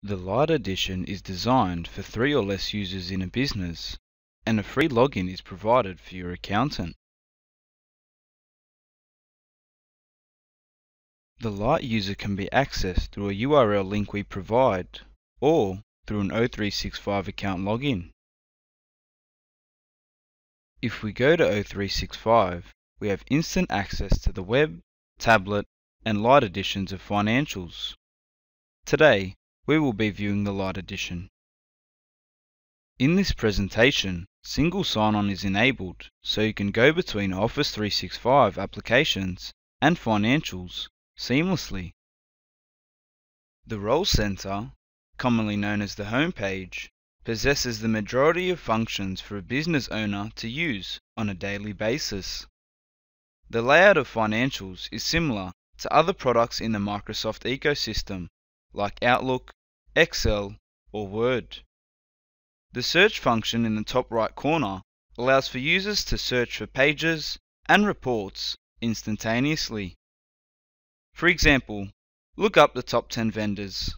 The Lite edition is designed for 3 or less users in a business, and a free login is provided for your accountant. The Lite user can be accessed through a URL link we provide, or through an O365 account login. If we go to O365, we have instant access to the web, tablet, and Lite editions of financials. Today, we will be viewing the Lite edition. In this presentation, single sign-on is enabled, so you can go between Office 365 applications and financials seamlessly. The Role Center, commonly known as the home page, possesses the majority of functions for a business owner to use on a daily basis. The layout of financials is similar to other products in the Microsoft ecosystem, like Outlook, Excel, or Word. The search function in the top right corner allows for users to search for pages and reports instantaneously. For example, look up the top 10 vendors.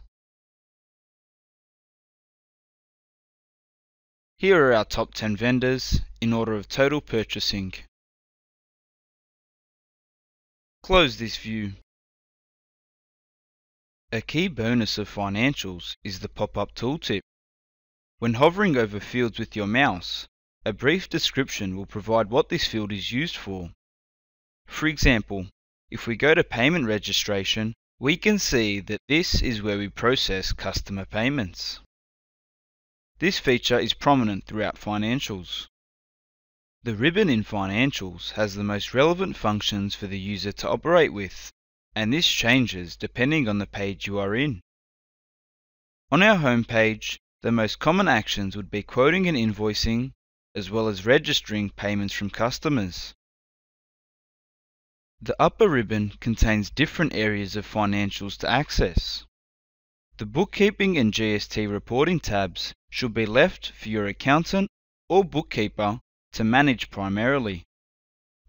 Here are our top 10 vendors in order of total purchasing. Close this view. A key bonus of financials is the pop-up tooltip. When hovering over fields with your mouse, a brief description will provide what this field is used for. For example, if we go to payment registration, we can see that this is where we process customer payments. This feature is prominent throughout financials. The ribbon in financials has the most relevant functions for the user to operate with, and this changes depending on the page you are in. On our home page, the most common actions would be quoting and invoicing, as well as registering payments from customers. The upper ribbon contains different areas of financials to access. The Bookkeeping and GST reporting tabs should be left for your accountant or bookkeeper to manage primarily.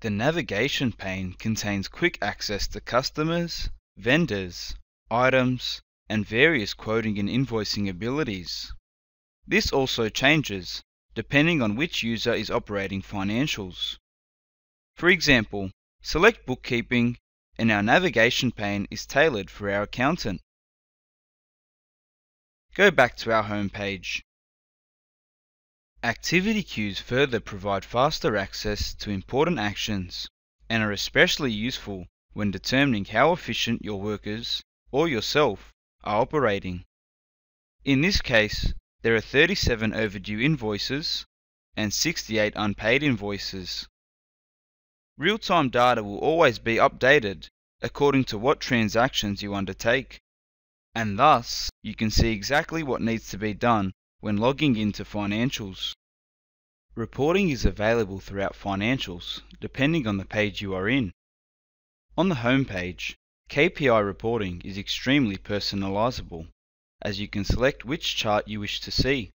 The navigation pane contains quick access to customers, vendors, items, and various quoting and invoicing abilities. This also changes depending on which user is operating financials. For example, select Bookkeeping and our navigation pane is tailored for our accountant. Go back to our home page. Activity queues further provide faster access to important actions and are especially useful when determining how efficient your workers or yourself are operating. In this case, there are 37 overdue invoices and 68 unpaid invoices. Real-time data will always be updated according to what transactions you undertake, and thus you can see exactly what needs to be done when logging into financials. Reporting is available throughout financials depending on the page you are in. On the home page, KPI reporting is extremely personalizable, as you can select which chart you wish to see.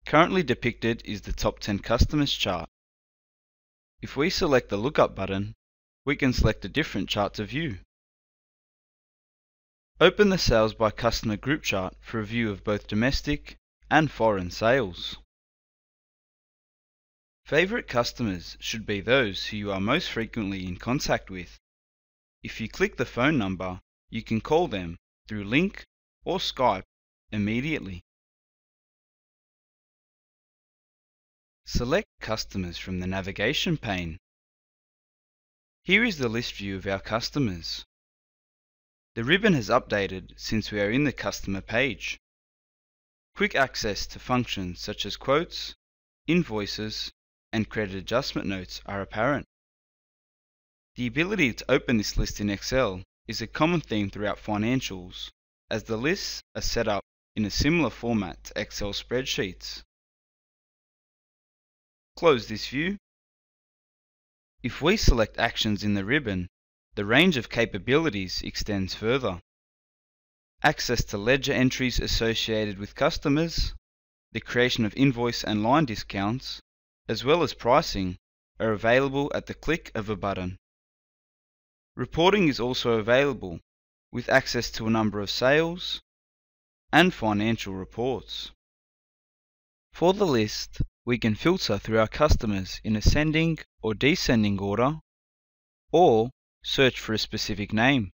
Currently depicted is the top 10 customers chart. If we select the lookup button, we can select a different chart to view. Open the Sales by Customer group chart for a view of both domestic and foreign sales. Favorite customers should be those who you are most frequently in contact with. If you click the phone number, you can call them through Link or Skype immediately. Select Customers from the navigation pane. Here is the list view of our customers. The ribbon has updated since we are in the customer page. Quick access to functions such as quotes, invoices, and credit adjustment notes are apparent. The ability to open this list in Excel is a common theme throughout financials, as the lists are set up in a similar format to Excel spreadsheets. Close this view. If we select Actions in the ribbon, the range of capabilities extends further. Access to ledger entries associated with customers, the creation of invoice and line discounts, as well as pricing, are available at the click of a button. Reporting is also available, with access to a number of sales, and financial reports. For the list, we can filter through our customers in ascending or descending order, or search for a specific name.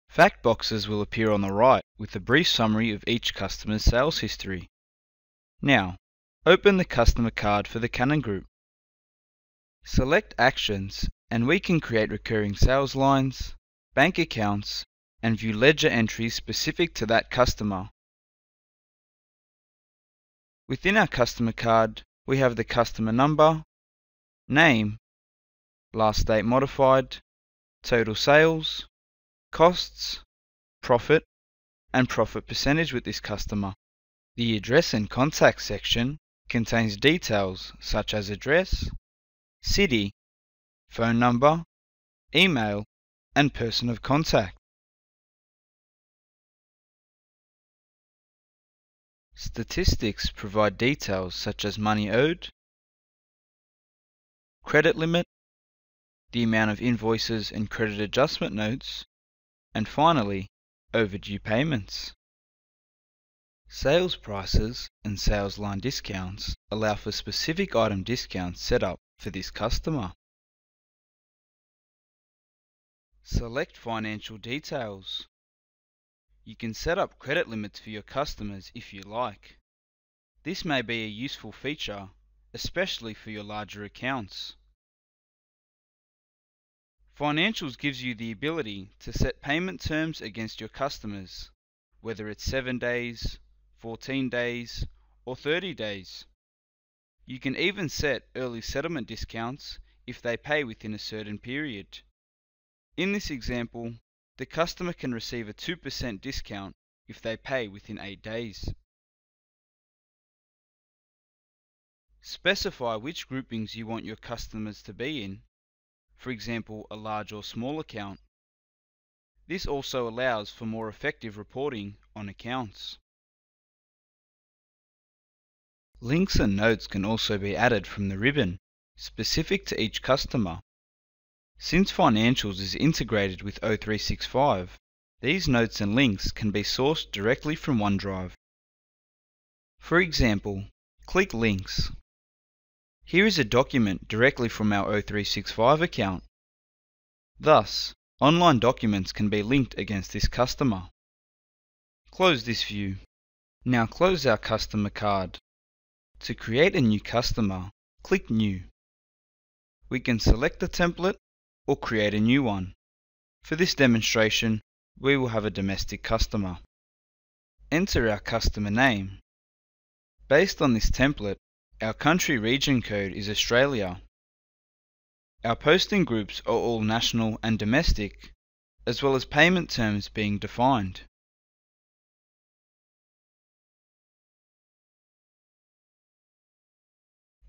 Fact boxes will appear on the right with a brief summary of each customer's sales history. Now, open the customer card for the Canon Group. Select Actions and we can create recurring sales lines, bank accounts, and view ledger entries specific to that customer. Within our customer card, we have the customer number, name, last date modified, total sales, costs, profit, and profit percentage with this customer. The address and contact section contains details such as address, city, phone number, email, and person of contact. Statistics provide details such as money owed, credit limit, the amount of invoices and credit adjustment notes, and finally, overdue payments. Sales prices and sales line discounts allow for specific item discounts set up for this customer. Select financial details. You can set up credit limits for your customers if you like. This may be a useful feature, especially for your larger accounts. Financials gives you the ability to set payment terms against your customers, whether it's 7 days, 14 days, or 30 days. You can even set early settlement discounts if they pay within a certain period. In this example, the customer can receive a 2% discount if they pay within 8 days. Specify which groupings you want your customers to be in, for example, a large or small account. This also allows for more effective reporting on accounts. Links and notes can also be added from the ribbon, specific to each customer. Since Financials is integrated with O365, these notes and links can be sourced directly from OneDrive. For example, click Links. Here is a document directly from our O365 account. Thus, online documents can be linked against this customer. Close this view. Now close our customer card. To create a new customer, click New. We can select the template or create a new one. For this demonstration, we will have a domestic customer. Enter our customer name. Based on this template, our country region code is Australia. Our posting groups are all national and domestic, as well as payment terms being defined.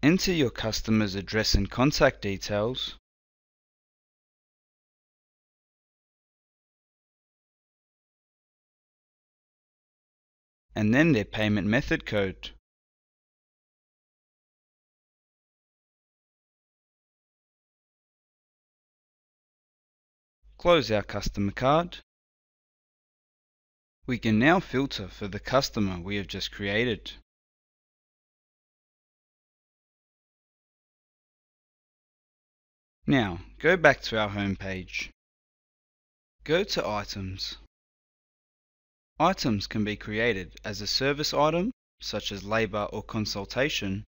Enter your customer's address and contact details, and then their payment method code. Close our customer card. We can now filter for the customer we have just created. Now, go back to our home page. Go to Items. Items can be created as a service item, such as labor or consultation,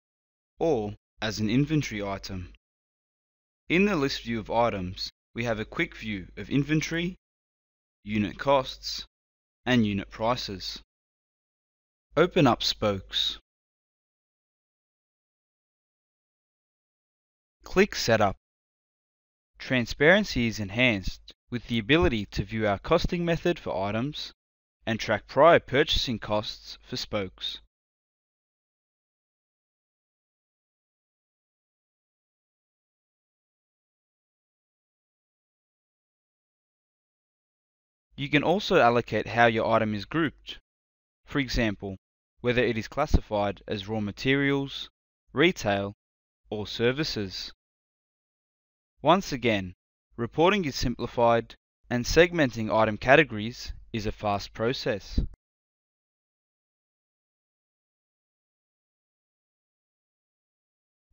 or as an inventory item. In the list view of items, we have a quick view of inventory, unit costs, and unit prices. Open up Spokes. Click Setup. Transparency is enhanced with the ability to view our costing method for items and track prior purchasing costs for spokes. You can also allocate how your item is grouped. For example, whether it is classified as raw materials, retail, or services. Once again, reporting is simplified and segmenting item categories is a fast process.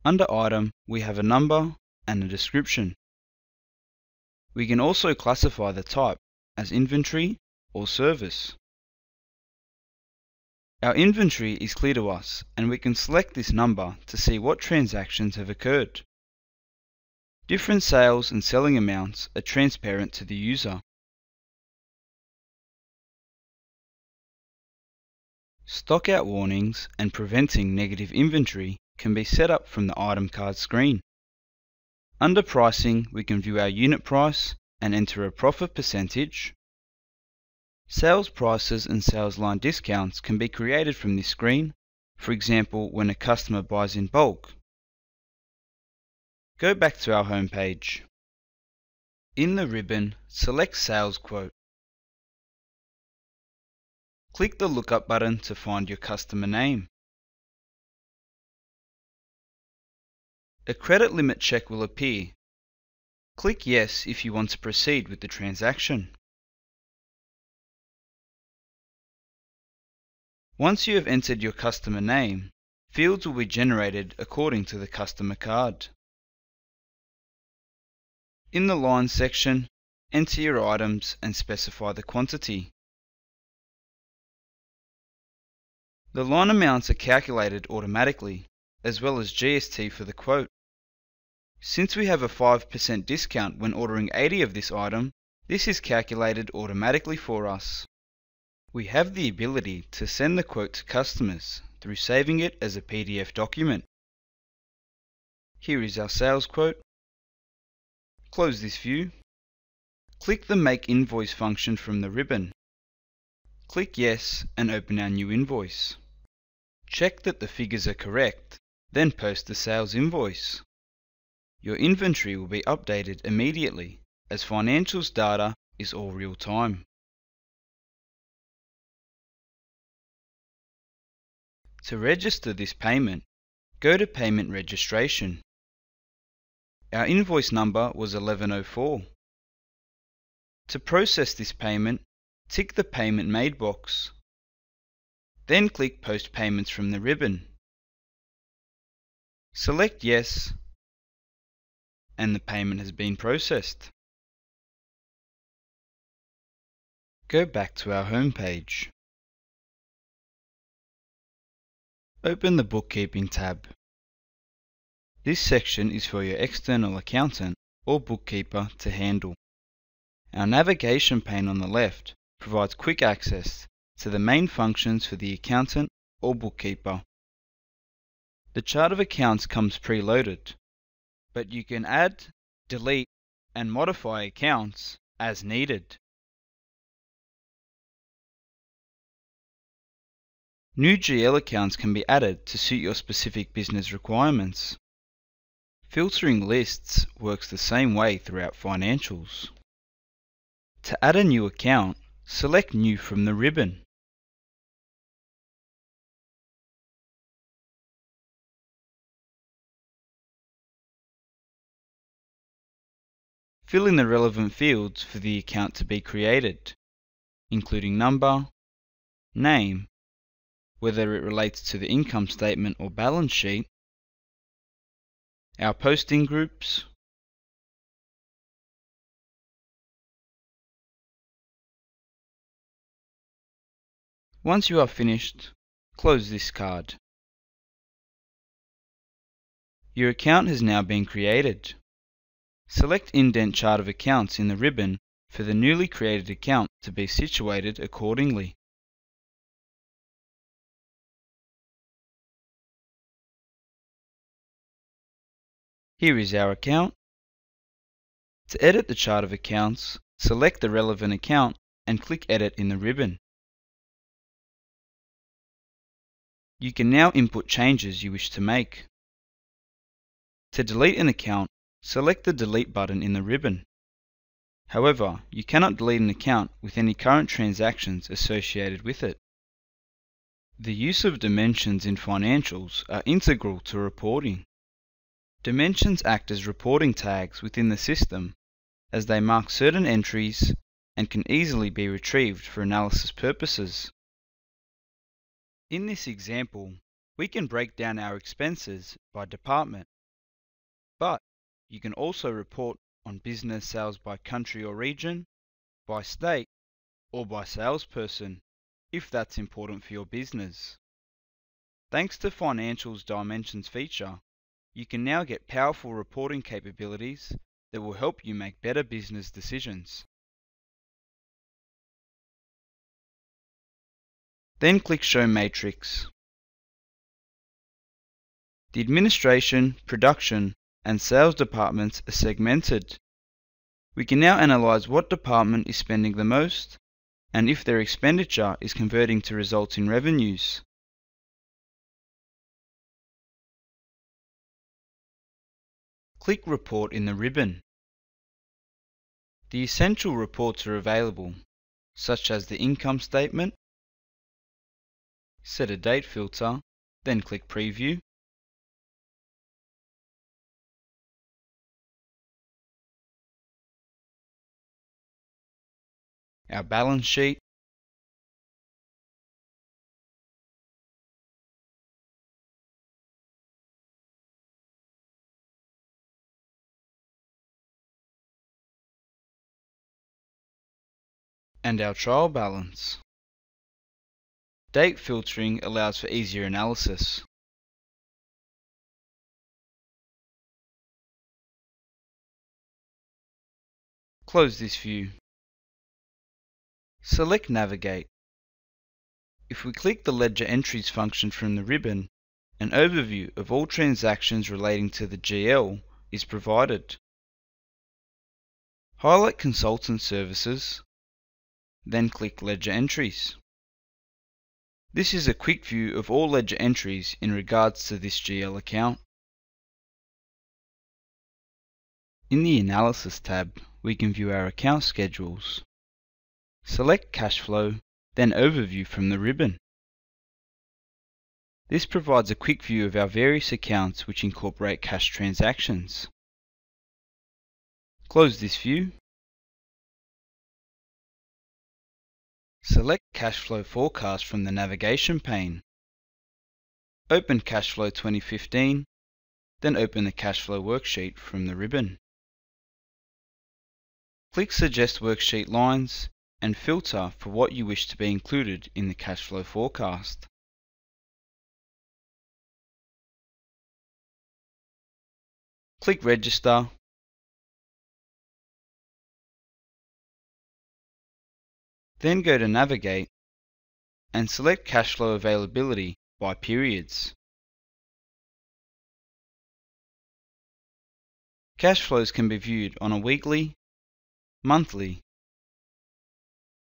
Under Item, we have a number and a description. We can also classify the type as inventory or service. Our inventory is clear to us, and we can select this number to see what transactions have occurred. Different sales and selling amounts are transparent to the user. Stockout warnings and preventing negative inventory can be set up from the item card screen. Under Pricing, we can view our unit price and enter a profit percentage. Sales prices and sales line discounts can be created from this screen, for example when a customer buys in bulk. Go back to our home page. In the ribbon, select Sales Quote. Click the Lookup button to find your customer name. A credit limit check will appear. Click Yes if you want to proceed with the transaction. Once you have entered your customer name, fields will be generated according to the customer card. In the Lines section, enter your items and specify the quantity. The line amounts are calculated automatically, as well as GST for the quote. Since we have a 5% discount when ordering 80 of this item, this is calculated automatically for us. We have the ability to send the quote to customers through saving it as a PDF document. Here is our sales quote. Close this view. Click the Make Invoice function from the ribbon. Click Yes and open our new invoice. Check that the figures are correct, then post the sales invoice. Your inventory will be updated immediately, as financials data is all real time. To register this payment, go to Payment Registration. Our invoice number was 1104. To process this payment, tick the Payment Made box. Then click Post Payments from the ribbon. Select Yes, and the payment has been processed. Go back to our home page. Open the Bookkeeping tab. This section is for your external accountant or bookkeeper to handle. Our navigation pane on the left provides quick access to the main functions for the accountant or bookkeeper. The chart of accounts comes preloaded, but you can add, delete, and modify accounts as needed. New GL accounts can be added to suit your specific business requirements. Filtering lists works the same way throughout financials. To add a new account, select New from the ribbon. Fill in the relevant fields for the account to be created, including number, name, whether it relates to the income statement or balance sheet, our posting groups, Once you are finished, close this card. Your account has now been created. Select Indent Chart of Accounts in the ribbon for the newly created account to be situated accordingly. Here is our account. To edit the chart of accounts, select the relevant account and click Edit in the ribbon. You can now input changes you wish to make. To delete an account, select the Delete button in the ribbon. However, you cannot delete an account with any current transactions associated with it. The use of dimensions in financials are integral to reporting. Dimensions act as reporting tags within the system, as they mark certain entries and can easily be retrieved for analysis purposes. In this example, we can break down our expenses by department, but you can also report on business sales by country or region, by state, or by salesperson, if that's important for your business. Thanks to Financials Dimensions feature, you can now get powerful reporting capabilities that will help you make better business decisions. Then click Show Matrix. The administration, production, and sales departments are segmented. We can now analyze what department is spending the most and if their expenditure is converting to results in revenues. Click Report in the ribbon. The essential reports are available, such as the income statement. Set a date filter, then click Preview. Our balance sheet, and our trial balance. Date filtering allows for easier analysis. Close this view. Select Navigate. If we click the Ledger Entries function from the ribbon, an overview of all transactions relating to the GL is provided. Highlight Consultant Services, then click Ledger Entries. This is a quick view of all ledger entries in regards to this GL account. In the Analysis tab, we can view our account schedules. Select Cash Flow, then Overview from the ribbon. This provides a quick view of our various accounts which incorporate cash transactions. Close this view. Select Cash Flow Forecast from the navigation pane. Open Cash Flow 2015, then open the Cash Flow worksheet from the ribbon. Click Suggest Worksheet Lines and filter for what you wish to be included in the cash flow forecast. Click Register. Then go to Navigate and select Cash Flow Availability by periods. Cash flows can be viewed on a weekly, monthly,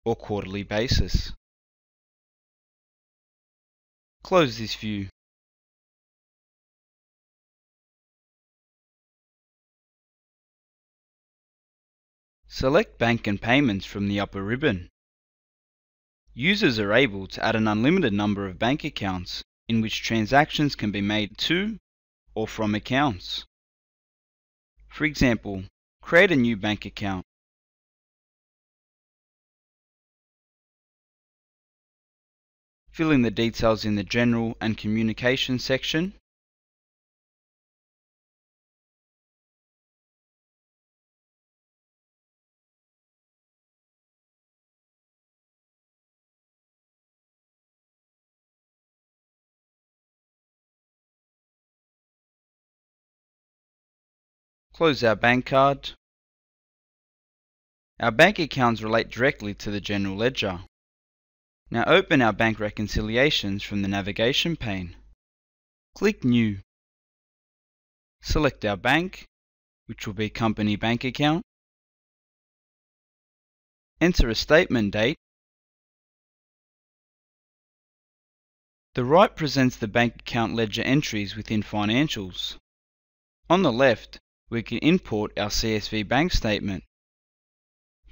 or quarterly basis. Close this view. Select Bank and Payments from the upper ribbon. Users are able to add an unlimited number of bank accounts in which transactions can be made to or from accounts. For example, create a new bank account. Fill in the details in the General and Communication section. Close our bank card. Our bank accounts relate directly to the general ledger. Now open our bank reconciliations from the navigation pane. Click New. Select our bank, which will be Company Bank Account. Enter a statement date. The right presents the bank account ledger entries within Financials. On the left, we can import our CSV bank statement.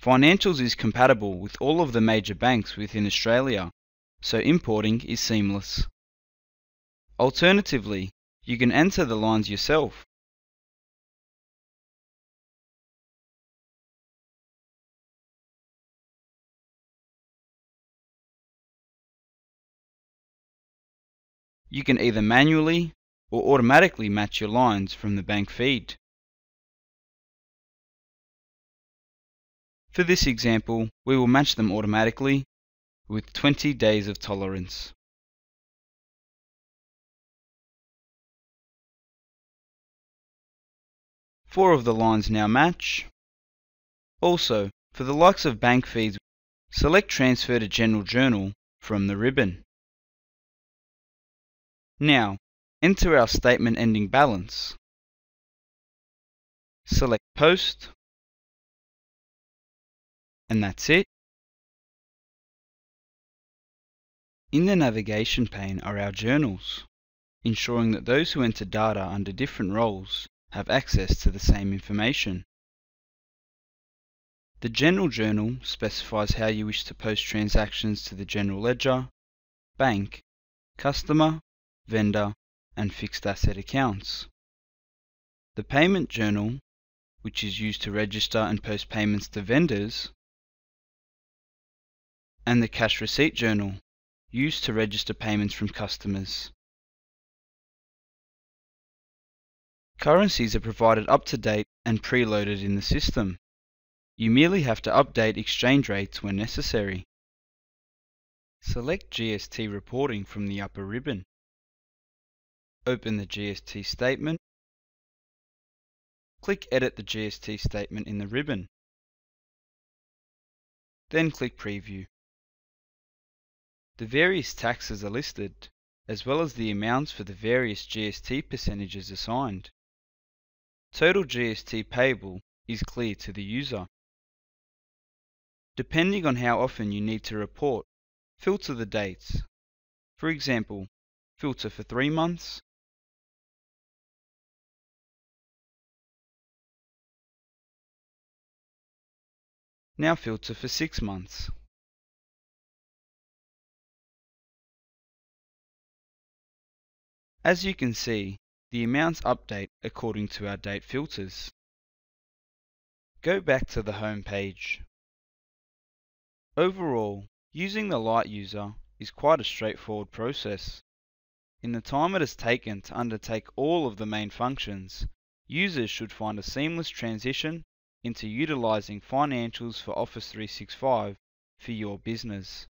Financials is compatible with all of the major banks within Australia, so importing is seamless. Alternatively, you can enter the lines yourself. You can either manually or automatically match your lines from the bank feed. For this example, we will match them automatically with 20 days of tolerance. Four of the lines now match. Also, for the likes of bank feeds, select Transfer to General Journal from the ribbon. Now, enter our statement ending balance. Select Post, and that's it. In the navigation pane are our journals, ensuring that those who enter data under different roles have access to the same information. The General Journal specifies how you wish to post transactions to the General Ledger, Bank, Customer, Vendor, and Fixed Asset accounts. The Payment Journal, which is used to register and post payments to vendors, and the Cash Receipt Journal, used to register payments from customers. Currencies are provided up to date and preloaded in the system. You merely have to update exchange rates when necessary. Select GST Reporting from the upper ribbon. Open the GST statement. Click Edit the GST statement in the ribbon. Then click Preview. The various taxes are listed, as well as the amounts for the various GST percentages assigned. Total GST payable is clear to the user. Depending on how often you need to report, filter the dates. For example, filter for 3 months, now filter for 6 months. As you can see, the amounts update according to our date filters. Go back to the home page. Overall, using the Lite user is quite a straightforward process. In the time it has taken to undertake all of the main functions, users should find a seamless transition into utilizing financials for Office 365 for your business.